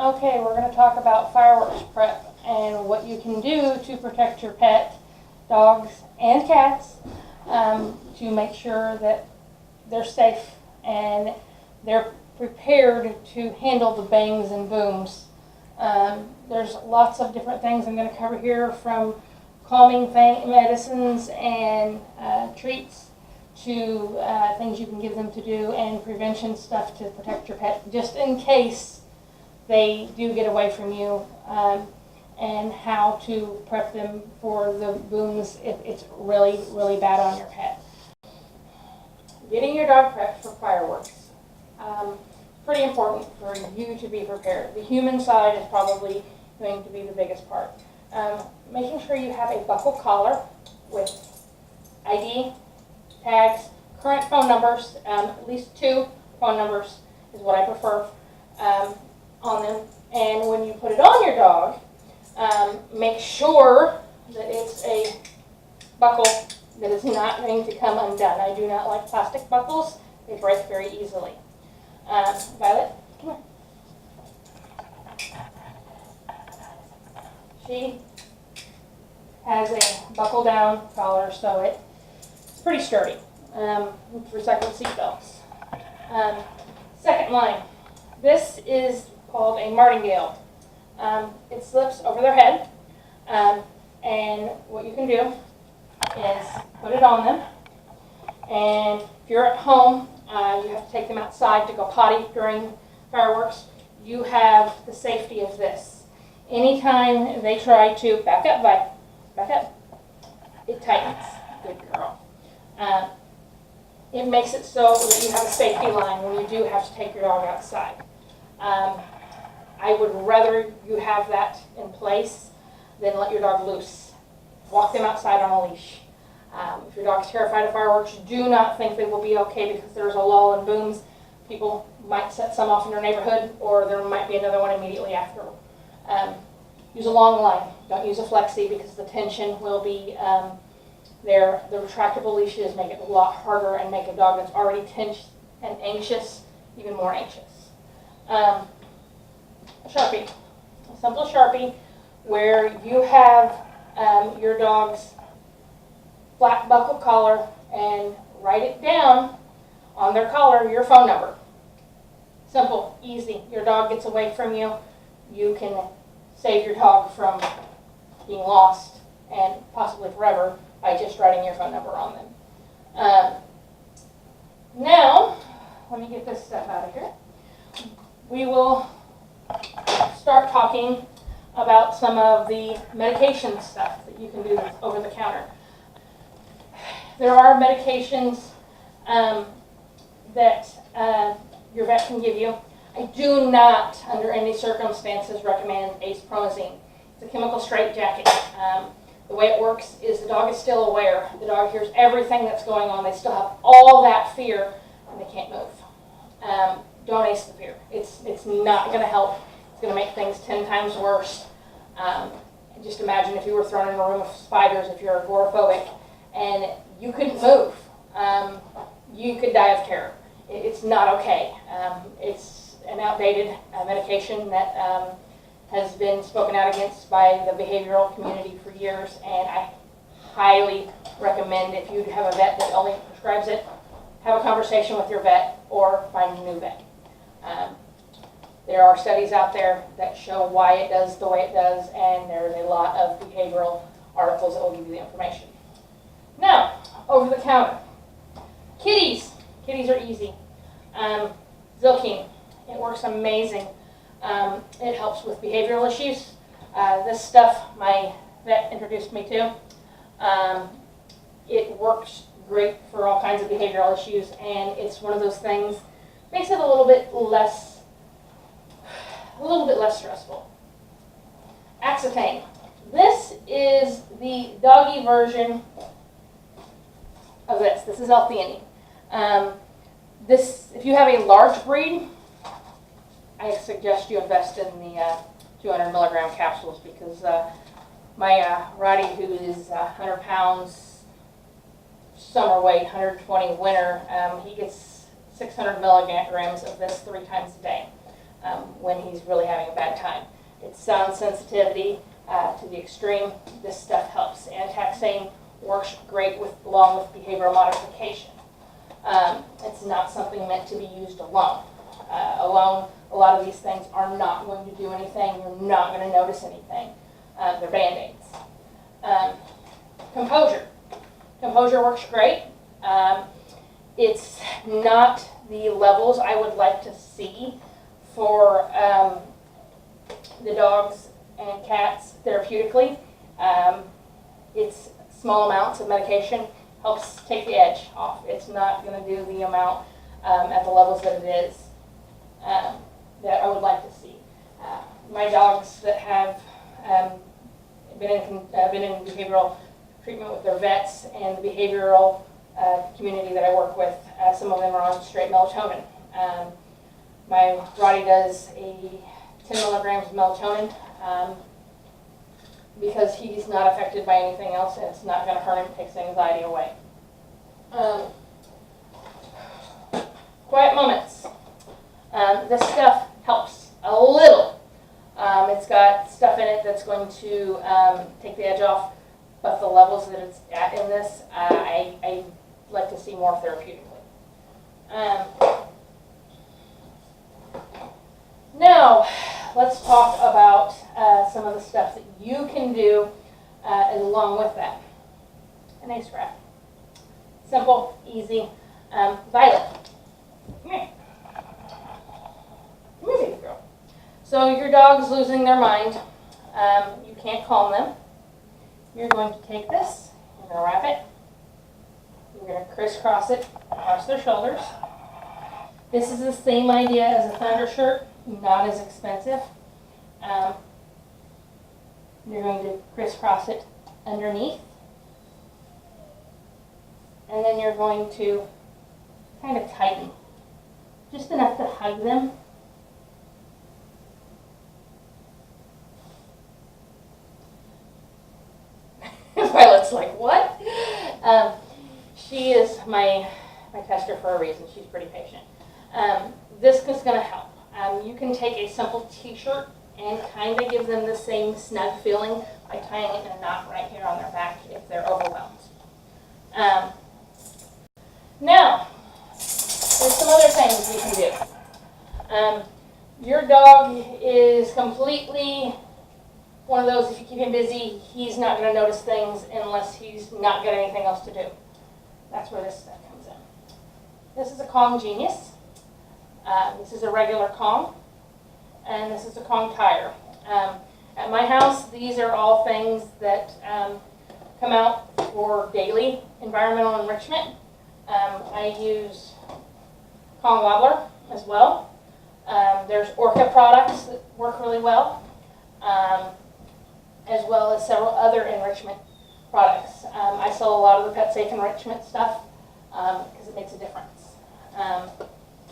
Okay, we're going to talk about fireworks prep and what you can do to protect your pet, dogs and cats, to make sure that they're safe and they're prepared to handle the bangs and booms. There's lots of different things I'm going to cover here, from calming medicines and treats to things you can give them to do, and prevention stuff to protect your pet just in case they do get away from you, and how to prep them for the booms if it's really, really bad on your pet. Getting your dog prepped for fireworks. Pretty important for you to be prepared. The human side is probably going to be the biggest part. Making sure you have a buckle collar with ID, tags, current phone numbers, at least 2 phone numbers is what I prefer, on them. And when you put it on your dog, make sure that it's a buckle that is not going to come undone. I do not like plastic buckles. They break very easily. Violet, come here. She has a buckle down collar, so it's pretty sturdy. Recycled seat belts. Second line. This is called a martingale. It slips over their head, and what you can do is put it on them, and if you're at home, you have to take them outside to go potty during fireworks. You have the safety of this. Anytime they try to back up, it tightens. Good girl. It makes it so that you have a safety line when you do have to take your dog outside. I would rather you have that in place than let your dog loose. Walk them outside on a leash. If your dog's terrified of fireworks, do not think they will be okay because there's a lull in booms. People might set some off in your neighborhood, or there might be another one immediately after. Use a long line. Don't use a flexi because the tension will be there. The retractable leashes make it a lot harder and make a dog that's already tensed and anxious even more anxious. A Sharpie, a simple Sharpie where you have your dog's flat buckle collar, and write it down on their collar, your phone number. Simple, easy. Your dog gets away from you, you can save your dog from being lost and possibly forever by just writing your phone number on them. Now, let me get this stuff out of here. We will start talking about some of the medication stuff that you can do over the counter. There are medications that your vet can give you. I do not, under any circumstances, recommend acepromazine. It's a chemical straitjacket. The way it works is the dog is still aware. The dog hears everything that's going on. They still have all that fear, and they can't move. Don't ace the fear. It's not going to help. It's going to make things 10 times worse. Just imagine if you were thrown in a room of spiders, if you're agoraphobic, and you couldn't move. You could die of terror. It's not okay. It's an outdated medication that has been spoken out against by the behavioral community for years, and I highly recommend, if you have a vet that only prescribes it, have a conversation with your vet or find a new vet. There are studies out there that show why it does the way it does, and there's a lot of behavioral articles that will give you the information. Now, over the counter. Kitties. Kitties are easy. Zilkine. It works amazing. It helps with behavioral issues. This stuff my vet introduced me to. It works great for all kinds of behavioral issues, and it's one of those things, makes it a little bit less stressful. Accutane. This is the doggy version of this. This is L-theanine. If you have a large breed, I suggest you invest in the 200 milligram capsules, because my Roddy, who is 100 pounds, summer weight, 120 winter, he gets 600 milligrams of this 3 times a day. When when he's really having a bad time. It's sound sensitivity to the extreme. This stuff helps. And taxane works great along with behavioral modification. It's not something meant to be used alone. Alone, a lot of these things are not going to do anything. You're not going to notice anything. They're Band-Aids. Composure. Composure works great. It's not the levels I would like to see for the dogs and cats therapeutically. It's small amounts of medication helps take the edge off. It's not going to do the amount at the levels that it is that I would like to see. My dogs that have been in behavioral treatment with their vets and the behavioral community that I work with, some of them are on straight melatonin. My Roddy does a 10 milligrams of melatonin because he's not affected by anything else and it's not going to hurt him. It takes anxiety away. Quiet moments. This stuff helps a little. It's got stuff in it that's going to take the edge off, but the levels that it's at in this, I like to see more therapeutically. Now, let's talk about some of the stuff that you can do along with that. An ice wrap. Simple, easy. Violet. Come here. Come here, baby girl. So your dog's losing their mind. You can't calm them. You're going to take this, you're going to wrap it, you're going to crisscross it across their shoulders. This is the same idea as a thunder shirt, not as expensive. You're going to crisscross it underneath. And then you're going to kind of tighten, just enough to hug them. Violet's like, what? She is my tester for a reason. She's pretty patient. This is going to help. You can take a simple t-shirt and kind of give them the same snug feeling by tying it in a knot right here on their back if they're overwhelmed. Now, there's some other things you can do. Your dog is completely one of those, if you keep him busy, he's not going to notice things unless he's not got anything else to do. That's where this stuff comes in. This is a Kong Genius. This is a regular Kong. And this is a Kong tire. At my house, these are all things that come out for daily environmental enrichment. I use Kong Wobbler as well. There's Orca products that work really well, as well as several other enrichment products. I sell a lot of the pet safe enrichment stuff because it makes a difference.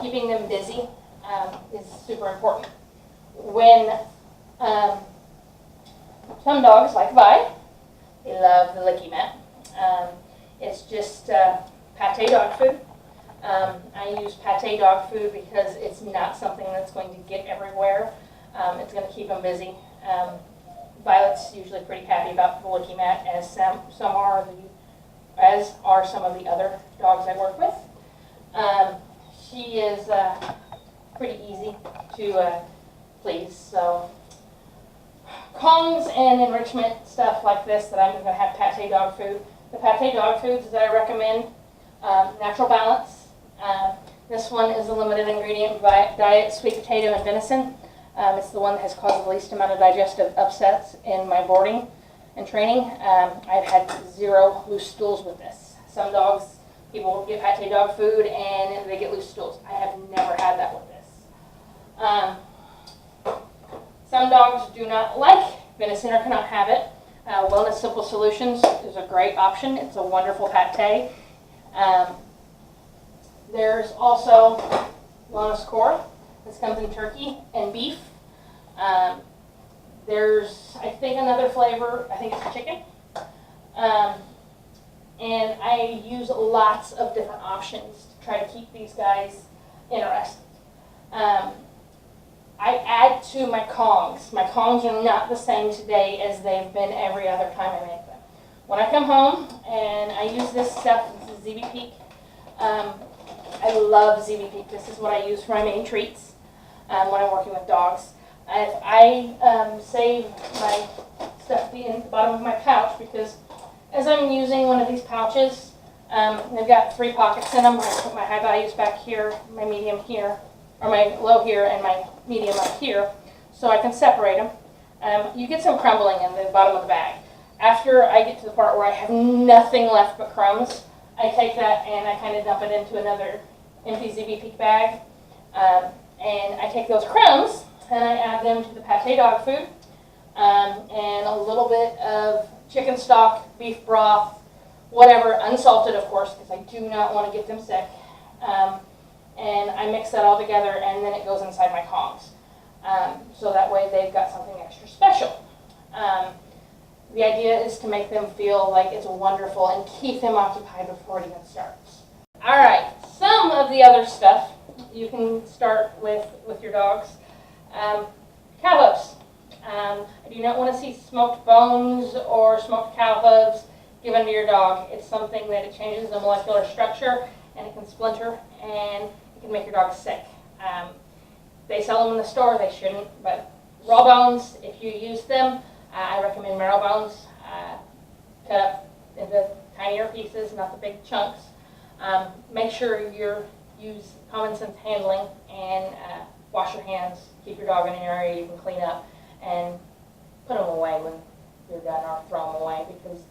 Keeping them busy is super important. When some dogs, like Vi, they love the licky mat. It's just pate dog food. I use pate dog food because it's not something that's going to get everywhere. It's going to keep them busy. Violet's usually pretty happy about the licky mat, as some are, as are some of the other dogs I work with. She is pretty easy to please. So Kongs and enrichment stuff like this that I'm going to have pate dog food. The pate dog foods that I recommend, Natural Balance. This one is a limited ingredient diet, sweet potato and venison. It's the one that has caused the least amount of digestive upsets in my boarding and training. I've had 0 loose stools with this. Some dogs, people get pate dog food and they get loose stools. I have never had that with this. Some dogs do not like venison or cannot have it. Wellness Simple Solutions is a great option. It's a wonderful pate. There's also Wellness Core. This comes in turkey and beef. There's, I think, another flavor. I think it's chicken. And I use lots of different options to try to keep these guys interested. I add to my Kongs. My Kongs are not the same today as they've been every other time I make them. When I come home and I use this stuff, this is ZB Peak. I love ZB Peak. This is what I use for my main treats when I'm working with dogs. If I save my stuff in the bottom of my pouch, because as I'm using one of these pouches, they've got 3 pockets in them. I put my high values back here, my medium here, or my low here, and my medium up here, so I can separate them. You get some crumbling in the bottom of the bag. After I get to the part where I have nothing left but crumbs, I take that and I kind of dump it into another empty ZB Peak bag. And I take those crumbs and I add them to the pate dog food, and a little bit of chicken stock, beef broth, whatever, unsalted of course, because I do not want to get them sick. And I mix that all together, and then it goes inside my Kongs. So that way they've got something extra special. The idea is to make them feel like it's wonderful and keep them occupied before it even starts. All right, some of the other stuff you can start with your dogs. Cow hooves. I do not want to see smoked bones or smoked cow hooves given to your dog. It's something that it changes the molecular structure, and it can splinter, and it can make your dog sick. They sell them in the store. They shouldn't, but raw bones, if you use them, I recommend marrow bones, cut up into tinier pieces, not the big chunks. Make sure you use common sense handling, and wash your hands. Keep your dog in an area you can clean up, and put them away when you're done, or throw them away, because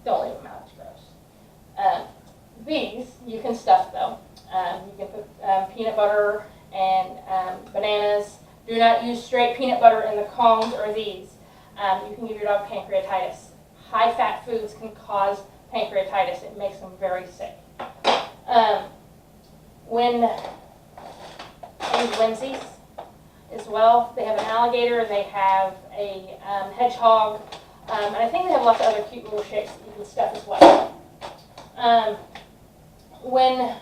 don't leave them out. It's gross. These you can stuff though. You can put peanut butter and bananas. Do not use straight peanut butter in the Kongs or these. You can give your dog pancreatitis. High-fat foods can cause pancreatitis. It makes them very sick. When I use Whimsies as well, they have an alligator, they have a hedgehog, and I think they have lots of other cute little shapes that you can stuff as well. When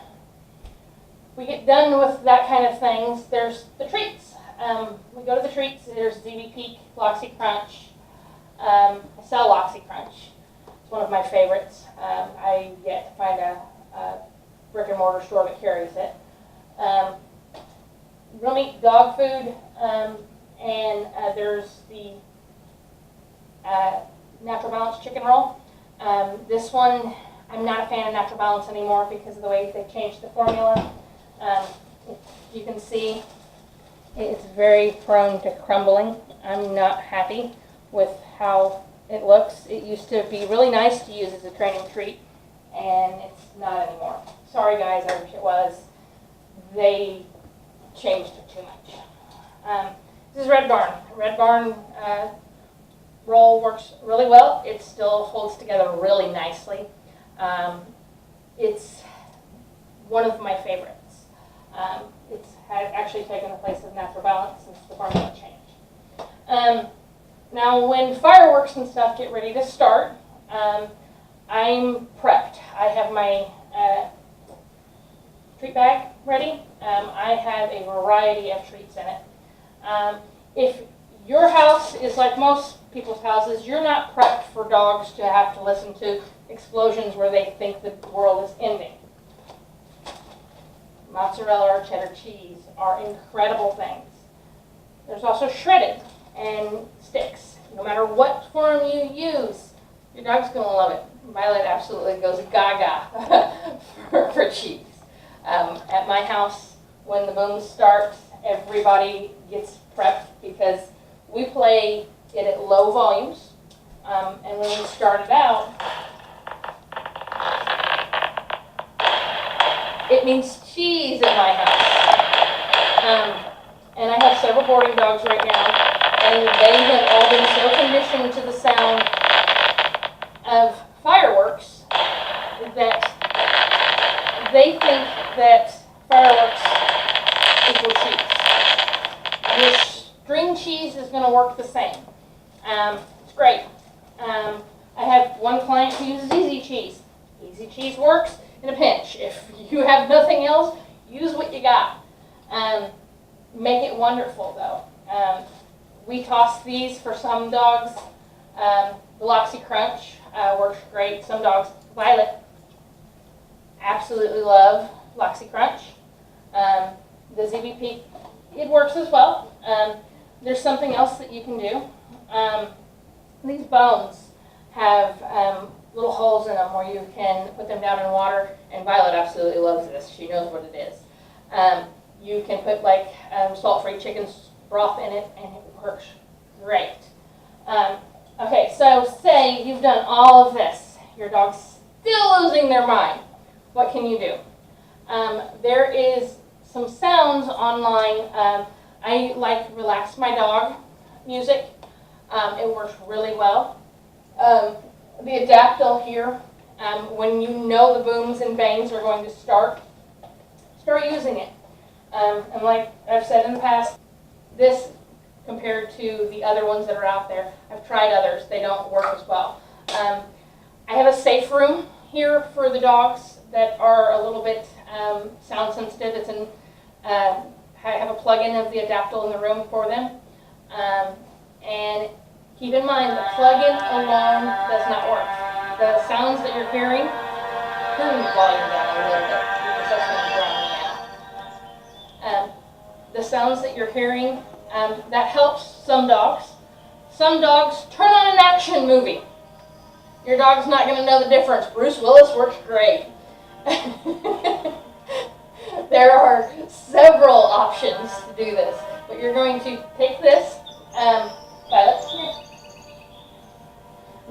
we get done with that kind of things, there's the treats. We go to the treats. There's ZB Peak, Loxy Crunch. I sell Loxy Crunch. It's one of my favorites. I get to find a brick and mortar store that carries it. Real meat dog food, and there's the Natural Balance chicken roll. This one, I'm not a fan of Natural Balance anymore because of the way they've changed the formula. You can see it's very prone to crumbling. I'm not happy with how it looks. It used to be really nice to use as a training treat, and it's not anymore. Sorry guys, I wish it was. They changed it too much. This is Red Barn. Red Barn roll works really well. It still holds together really nicely. It's one of my favorites. It's actually taken the place of Natural Balance since the formula changed. Now when fireworks and stuff get ready to start, I'm prepped. I have my treat bag ready. I have a variety of treats in it. If your house is like most people's houses, you're not prepped for dogs to have to listen to explosions where they think the world is ending. Mozzarella or cheddar cheese are incredible things. There's also shredded and sticks. No matter what form you use, your dog's going to love it. Violet absolutely goes gaga for cheese. At my house, when the boom starts, everybody gets prepped because we play it at low volumes. And when we started out, it means cheese at my house. And I have several boarding dogs right now, and they have all been so conditioned to the sound of fireworks that they think that fireworks equal cheese. Your string cheese is going to work the same. It's great. I have one client who uses Easy Cheese. Easy Cheese works in a pinch. If you have nothing else, use what you got. make it wonderful though. We toss these for some dogs. The Loxy Crunch works great. Some dogs, Violet, absolutely love Loxy Crunch. The ZBP, it works as well. There's something else that you can do. These bones have little holes in them where you can put them down in water, and Violet absolutely loves this. She knows what it is. You can put like salt-free chicken broth in it, and it works great. Okay, so say you've done all of this. Your dog's still losing their mind. What can you do? There is some sounds online. I like Relax My Dog music. It works really well. The Adaptil here, when you know the booms and bangs are going to start using it. And like I've said in the past, this compared to the other ones that are out there, I've tried others, they don't work as well. I have a safe room here for the dogs that are a little bit sound sensitive. It's in, I have a plug-in of the Adaptil in the room for them. And keep in mind the plug-in alone does not work. The sounds that you're hearing, turn the volume down a little bit because that's going to drown me out. The sounds that you're hearing, that helps some dogs. Some dogs turn on an action movie. Your dog's not going to know the difference. Bruce Willis works great. There are several options to do this, but you're going to take this. Violet,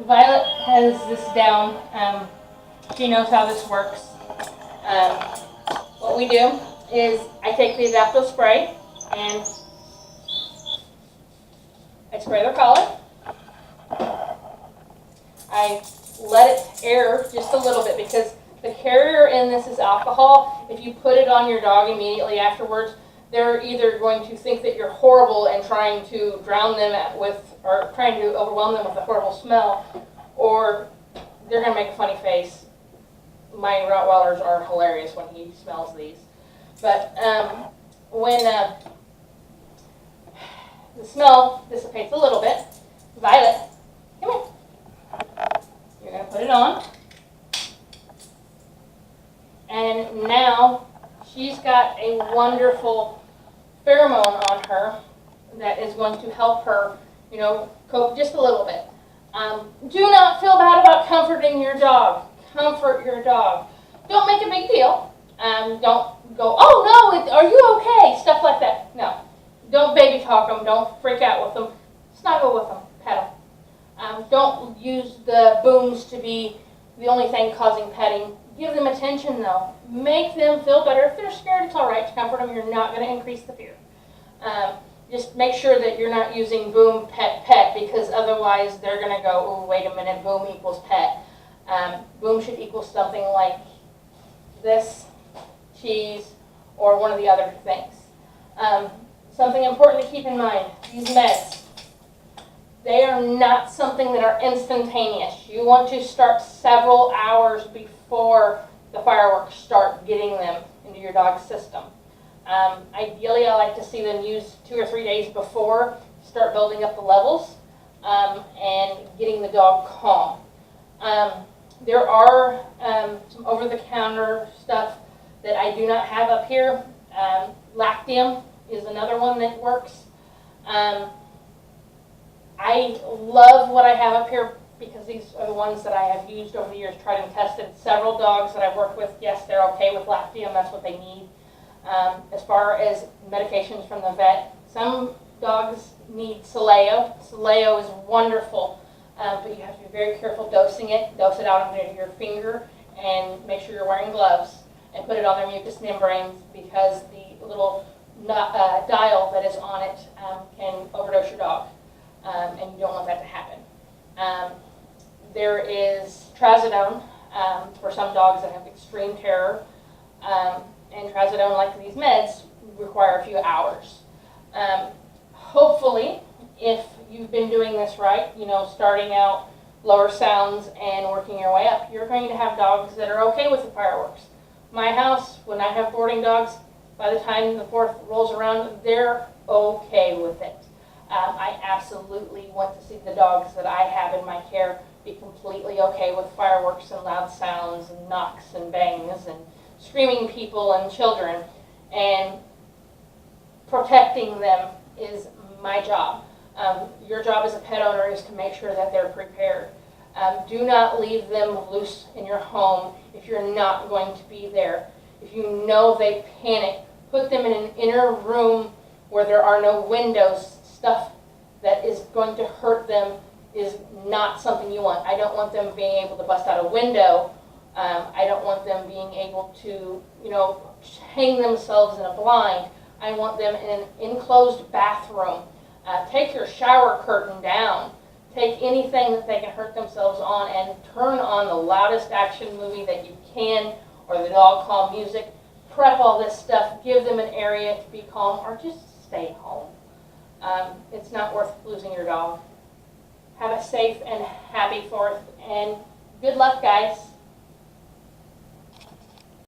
Violet has this down. She knows how this works. What we do is I take the Adaptil spray and I spray their collar. I let it air just a little bit because the carrier in this is alcohol. If you put it on your dog immediately afterwards, they're either going to think that you're horrible and trying to drown them or trying to overwhelm them with a horrible smell, or they're going to make a funny face. My Rottweilers are hilarious when he smells these. But when the smell dissipates a little bit, Violet, come here. You're going to put it on. And now she's got a wonderful pheromone on her that is going to help her, cope just a little bit. Do not feel bad about comforting your dog. Comfort your dog. Don't make a big deal. Don't go, oh no, are you okay? Stuff like that. No. Don't baby talk them. Don't freak out with them. Snuggle with them. Pet them. Don't use the booms to be the only thing causing petting. Give them attention though. Make them feel better. If they're scared, it's all right to comfort them. You're not going to increase the fear. Just make sure that you're not using boom, pet, pet, because otherwise they're going to go, oh, wait a minute, boom equals pet. Boom should equal something like this, cheese, or one of the other things. Something important to keep in mind, these meds, they are not something that are instantaneous. You want to start several hours before the fireworks start getting them into your dog's system. Ideally, I like to see them use 2 or 3 days before, start building up the levels, and getting the dog calm. There are some over-the-counter stuff that I do not have up here. Lactium is another one that works. I love what I have up here because these are the ones that I have used over the years, tried and tested. Several dogs that I've worked with, yes, they're okay with Lactium, that's what they need. As far as medications from the vet, some dogs need Soleo. Soleo is wonderful, but you have to be very careful dosing it. Dose it out under your finger and make sure you're wearing gloves and put it on their mucous membranes because the little dial that is on it can overdose your dog, and you don't want that to happen. There is trazodone for some dogs that have extreme terror. And trazodone, like these meds, require a few hours. Hopefully, if you've been doing this right, starting out lower sounds and working your way up, you're going to have dogs that are okay with the fireworks. My house, when I have boarding dogs, by the time the 4th rolls around, they're okay with it. I absolutely want to see the dogs that I have in my care be completely okay with fireworks and loud sounds and knocks and bangs and screaming people and children. And protecting them is my job. Your job as a pet owner is to make sure that they're prepared. Do not leave them loose in your home if you're not going to be there. If you know they panic, put them in an inner room where there are no windows. Stuff that is going to hurt them is not something you want. I don't want them being able to bust out a window. I don't want them being able to, hang themselves in a blind. I want them in an enclosed bathroom. Take your shower curtain down. Take anything that they can hurt themselves on and turn on the loudest action movie that you can, or the dog call music. Prep all this stuff. Give them an area to be calm, or just stay home. It's not worth losing your dog. Have a safe and happy 4th, and good luck, guys.